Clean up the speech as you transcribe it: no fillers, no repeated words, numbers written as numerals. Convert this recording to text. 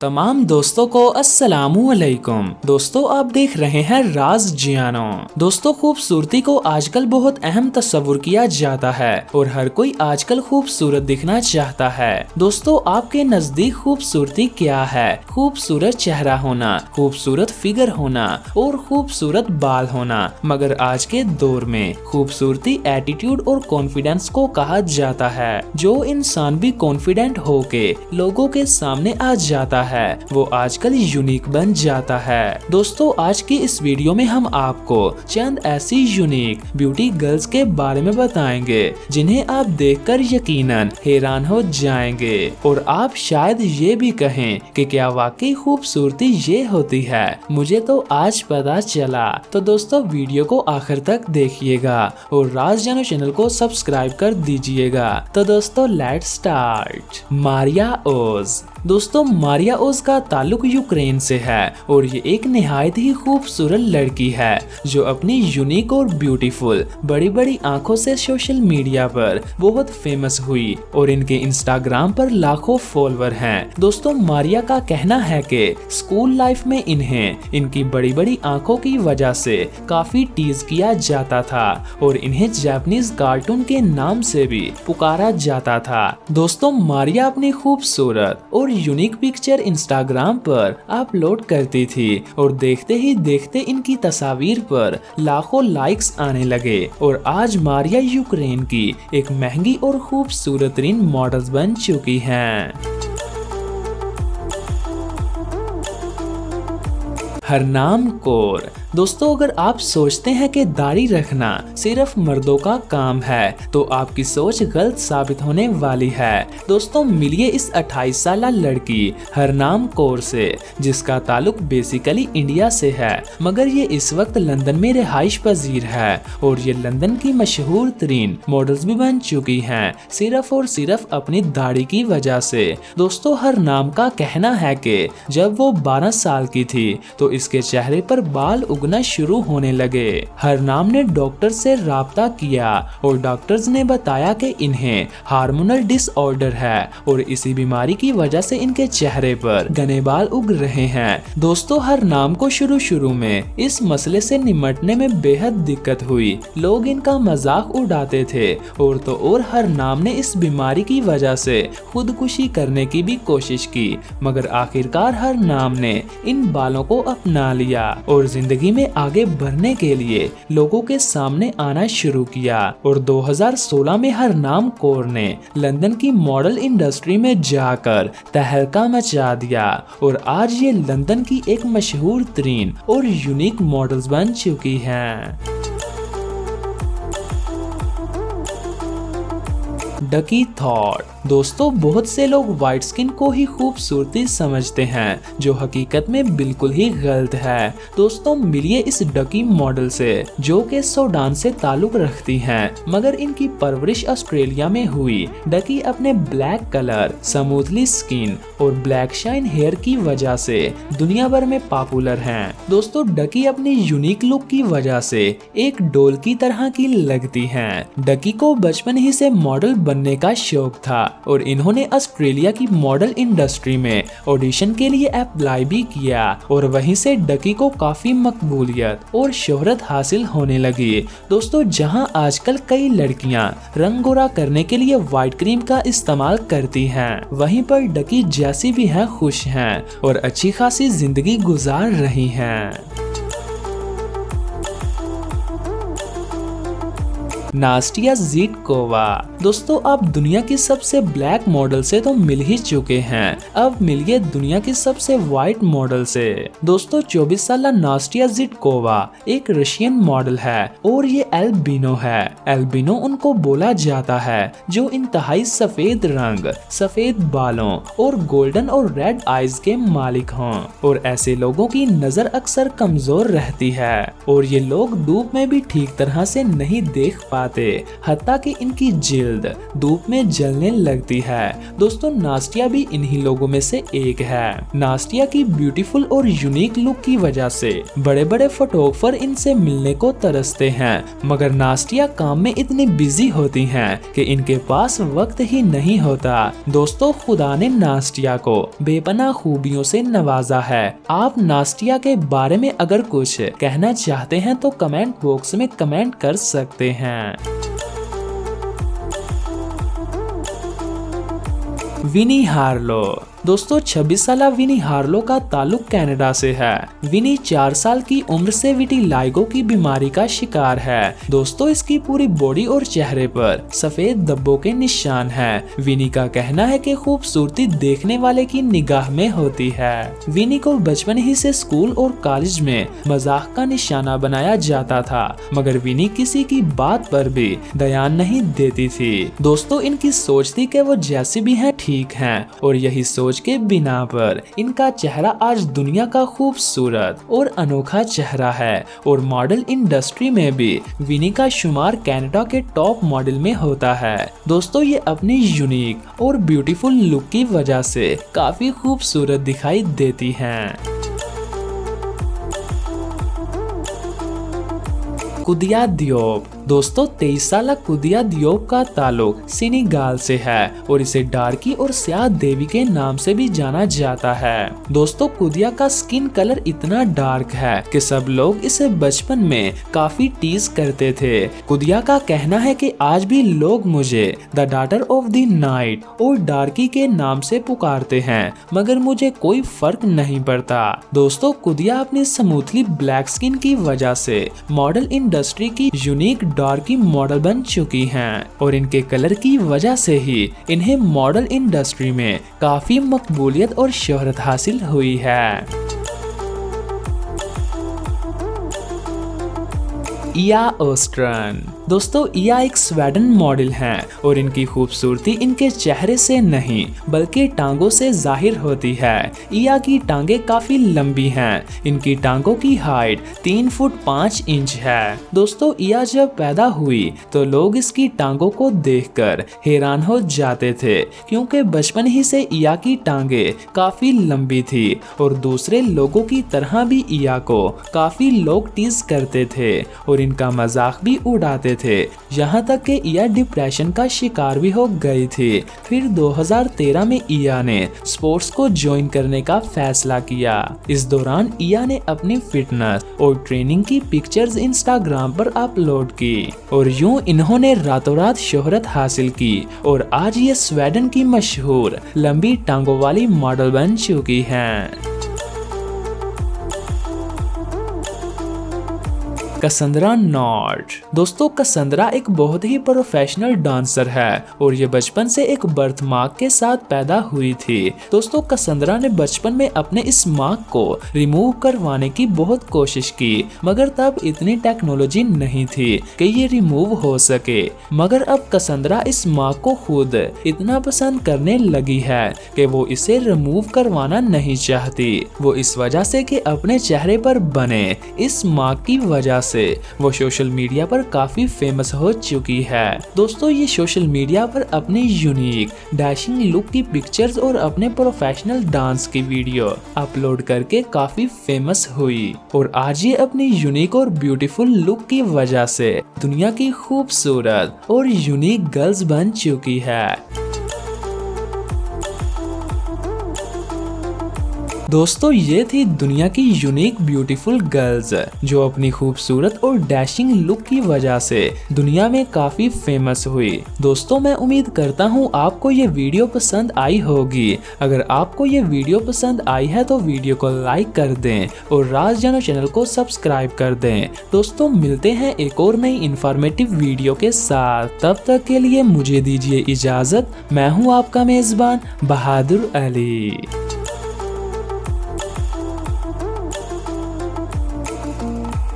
तमाम दोस्तों को अस्सलामु अलैकुम। दोस्तों आप देख रहे हैं राज जियानो। दोस्तों खूबसूरती को आजकल बहुत अहम तस्वुर किया जाता है और हर कोई आजकल खूबसूरत दिखना चाहता है। दोस्तों आपके नजदीक खूबसूरती क्या है? खूबसूरत चेहरा होना, खूबसूरत फिगर होना और खूबसूरत बाल होना। मगर आज के दौर में खूबसूरती एटीट्यूड और कॉन्फिडेंस को कहा जाता है। जो इंसान भी कॉन्फिडेंट होके लोगों के सामने आ जाता है वो आजकल यूनिक बन जाता है। दोस्तों आज की इस वीडियो में हम आपको चंद ऐसी यूनिक ब्यूटी गर्ल्स के बारे में बताएंगे जिन्हें आप देखकर यकीनन हैरान हो जाएंगे और आप शायद ये भी कहें कि क्या वाकई खूबसूरती ये होती है। मुझे तो आज पता चला। तो दोस्तों वीडियो को आखिर तक देखिएगा और राज जानो चैनल को सब्सक्राइब कर दीजिएगा। तो दोस्तों लेट्स स्टार्ट। मारिया ओज। दोस्तों मारिया ओज का ताल्लुक यूक्रेन से है और ये एक निहायत ही खूबसूरत लड़की है जो अपनी यूनिक और ब्यूटीफुल बड़ी बड़ी आंखों से सोशल मीडिया पर बहुत फेमस हुई और इनके इंस्टाग्राम पर लाखों फॉलोअर हैं। दोस्तों मारिया का कहना है कि स्कूल लाइफ में इन्हें इनकी बड़ी बड़ी आंखों की वजह से काफी टीज किया जाता था और इन्हें जापानीज कार्टून के नाम से भी पुकारा जाता था। दोस्तों मारिया अपनी खूबसूरत और यूनिक पिक्चर इंस्टाग्राम पर अपलोड करती थी और देखते ही देखते इनकी तस्वीर पर लाखों लाइक्स आने लगे और आज मारिया यूक्रेन की एक महंगी और खूबसूरत मॉडल बन चुकी हैं। हरनाम कौर। दोस्तों अगर आप सोचते हैं कि दाढ़ी रखना सिर्फ मर्दों का काम है तो आपकी सोच गलत साबित होने वाली है। दोस्तों मिलिए इस 28 साल लड़की हरनाम कौर से जिसका ताल्लुक बेसिकली इंडिया से है मगर ये इस वक्त लंदन में रिहाइश पजीर है और ये लंदन की मशहूर तरीन मॉडल्स भी बन चुकी हैं सिर्फ और सिर्फ अपनी दाढ़ी की वजह से। दोस्तों हरनाम का कहना है कि जब वो 12 साल की थी तो इसके चेहरे पर बाल उगना शुरू होने लगे। हरनाम ने डॉक्टर से राब्ता किया और डॉक्टर्स ने बताया कि इन्हें हार्मोनल डिसऑर्डर है और इसी बीमारी की वजह से इनके चेहरे पर घने बाल उग रहे हैं। दोस्तों हरनाम को शुरू में इस मसले से निपटने में बेहद दिक्कत हुई। लोग इनका मजाक उड़ाते थे और तो और हरनाम ने इस बीमारी की वजह से खुदकुशी करने की भी कोशिश की मगर आखिरकार हरनाम ने इन बालों को अपना लिया और जिंदगी में आगे बढ़ने के लिए लोगों के सामने आना शुरू किया और 2016 में हरनाम कौर ने लंदन की मॉडल इंडस्ट्री में जाकर तहलका मचा दिया और आज ये लंदन की एक मशहूर तरीन और यूनिक मॉडल्स बन चुकी हैं। डकी थॉट। दोस्तों बहुत से लोग व्हाइट स्किन को ही खूबसूरती समझते हैं जो हकीकत में बिल्कुल ही गलत है। दोस्तों मिलिए इस डकी मॉडल से जो कि सूडान से ताल्लुक रखती हैं मगर इनकी परवरिश ऑस्ट्रेलिया में हुई। डकी अपने ब्लैक कलर, स्मूथली स्किन और ब्लैक शाइन हेयर की वजह से दुनिया भर में पॉपुलर हैं। दोस्तों डकी अपनी यूनिक लुक की वजह से एक डॉल की तरह की लगती हैं। डकी को बचपन ही से मॉडल बनने का शौक था और इन्होंने ऑस्ट्रेलिया की मॉडल इंडस्ट्री में ऑडिशन के लिए अप्लाई भी किया और वहीं से डकी को काफी मकबूलियत और शोहरत हासिल होने लगी। दोस्तों जहां आजकल कई लड़कियां रंग गोरा करने के लिए व्हाइट क्रीम का इस्तेमाल करती हैं वहीं पर डकी जैसी भी हैं खुश हैं और अच्छी खासी जिंदगी गुजार रही हैं। नास्टिया ज़िटकोवा। दोस्तों आप दुनिया की सबसे ब्लैक मॉडल से तो मिल ही चुके हैं, अब मिलिए दुनिया की सबसे व्हाइट मॉडल से। दोस्तों 24 साल नास्टिया ज़िटकोवा एक रशियन मॉडल है और ये एल्बिनो है। एल्बिनो उनको बोला जाता है जो इंतहाई सफेद रंग, सफेद बालों और गोल्डन और रेड आईज के मालिक हों और ऐसे लोगों की नजर अक्सर कमजोर रहती है और ये लोग धूप में भी ठीक तरह से नहीं देख पाते जाते, हत्ता कि इनकी जिल्द धूप में जलने लगती है। दोस्तों नास्टिया भी इन्हीं लोगों में से एक है। नास्टिया की ब्यूटीफुल और यूनिक लुक की वजह से बड़े बड़े फोटोग्राफर इनसे मिलने को तरसते हैं, मगर नास्टिया काम में इतनी बिजी होती हैं कि इनके पास वक्त ही नहीं होता। दोस्तों खुदा ने नास्टिया को बेपनाह खूबियों से नवाजा है। आप नास्टिया के बारे में अगर कुछ कहना चाहते हैं तो कमेंट बॉक्स में कमेंट कर सकते हैं। विनी हार्लो। दोस्तों 26 साला विनी हार्लो का ताल्लुक कनाडा से है। विनी 4 साल की उम्र से विटिलाइगो की बीमारी का शिकार है। दोस्तों इसकी पूरी बॉडी और चेहरे पर सफेद धब्बों के निशान हैं। विनी का कहना है कि खूबसूरती देखने वाले की निगाह में होती है। विनी को बचपन ही से स्कूल और कॉलेज में मजाक का निशाना बनाया जाता था, मगर विनी किसी की बात पर भी ध्यान नहीं देती थी। दोस्तों इनकी सोच थी कि वो जैसी भी हैं ठीक हैं, और यही सोच के बिना पर इनका चेहरा आज दुनिया का खूबसूरत और अनोखा चेहरा है, और मॉडल इंडस्ट्री में भी विनी का शुमार कनाडा के टॉप मॉडल में होता है। दोस्तों ये अपनी यूनिक और ब्यूटीफुल लुक की वजह से काफी खूबसूरत दिखाई देती हैं। कुदिया दियोप। दोस्तों 23 साला कुदिया दियोप का ताल्लुक सेनेगाल से है और इसे डार्की और स्याह देवी के नाम से भी जाना जाता है। दोस्तों कुदिया का स्किन कलर इतना डार्क है कि सब लोग इसे बचपन में काफी टीज करते थे। कुदिया का कहना है कि आज भी लोग मुझे the daughter of the night और डार्की के नाम से पुकारते हैं, मगर मुझे कोई फर्क नहीं पड़ता। दोस्तों कुदिया अपनी स्मूथली ब्लैक स्किन की वजह से मॉडल इंडस्ट्री की यूनिक डार्की मॉडल बन चुकी हैं, और इनके कलर की वजह से ही इन्हें मॉडल इंडस्ट्री में काफी मकबूलियत और शोहरत हासिल हुई है। इया ओस्ट्रन। दोस्तों इया एक स्वीडन मॉडल हैं और इनकी खूबसूरती इनके चेहरे से नहीं बल्कि टांगों से जाहिर होती है। इया की टांगे काफी लंबी हैं। इनकी टांगों की हाइट 3 फुट 5 इंच है। दोस्तों इया जब पैदा हुई तो लोग इसकी टांगों को देखकर हैरान हो जाते थे, क्योंकि बचपन ही से इया की टांगे काफी लंबी थी और दूसरे लोगों की तरह भी इया को काफी लोग टीज करते थे और इनका मजाक भी उड़ाते थे, यहाँ तक कि इया डिप्रेशन का शिकार भी हो गई थी। फिर 2013 में इया ने स्पोर्ट्स को ज्वाइन करने का फैसला किया। इस दौरान इया ने अपनी फिटनेस और ट्रेनिंग की पिक्चर्स इंस्टाग्राम पर अपलोड की और यूं इन्होंने रातों रात शोहरत हासिल की और आज ये स्वीडन की मशहूर लंबी टांगों वाली मॉडल बन चुकी हैं। कसंद्रा नॉर्ट। दोस्तों कसंद्रा एक बहुत ही प्रोफेशनल डांसर है और ये बचपन से एक बर्थ मार्क के साथ पैदा हुई थी। दोस्तों कसंद्रा ने बचपन में अपने इस मार्क को रिमूव करवाने की बहुत कोशिश की, मगर तब इतनी टेक्नोलॉजी नहीं थी कि ये रिमूव हो सके। मगर अब कसंद्रा इस मार्क को खुद इतना पसंद करने लगी है कि वो इसे रिमूव करवाना नहीं चाहती। वो इस वजह से कि अपने चेहरे पर बने इस मार्क की वजह से वो सोशल मीडिया पर काफी फेमस हो चुकी है। दोस्तों ये सोशल मीडिया पर अपनी यूनिक डैशिंग लुक की पिक्चर्स और अपने प्रोफेशनल डांस की वीडियो अपलोड करके काफी फेमस हुई और आज ये अपनी यूनिक और ब्यूटीफुल लुक की वजह से दुनिया की खूबसूरत और यूनिक गर्ल्स बन चुकी है। दोस्तों ये थी दुनिया की यूनिक ब्यूटीफुल गर्ल्स जो अपनी खूबसूरत और डैशिंग लुक की वजह से दुनिया में काफी फेमस हुई। दोस्तों मैं उम्मीद करता हूँ आपको ये वीडियो पसंद आई होगी। अगर आपको ये वीडियो पसंद आई है तो वीडियो को लाइक कर दें और राज जानो चैनल को सब्सक्राइब कर दें। दोस्तों मिलते हैं एक और नई इंफॉर्मेटिव वीडियो के साथ, तब तक के लिए मुझे दीजिए इजाजत। मैं हूँ आपका मेजबान बहादुर अली।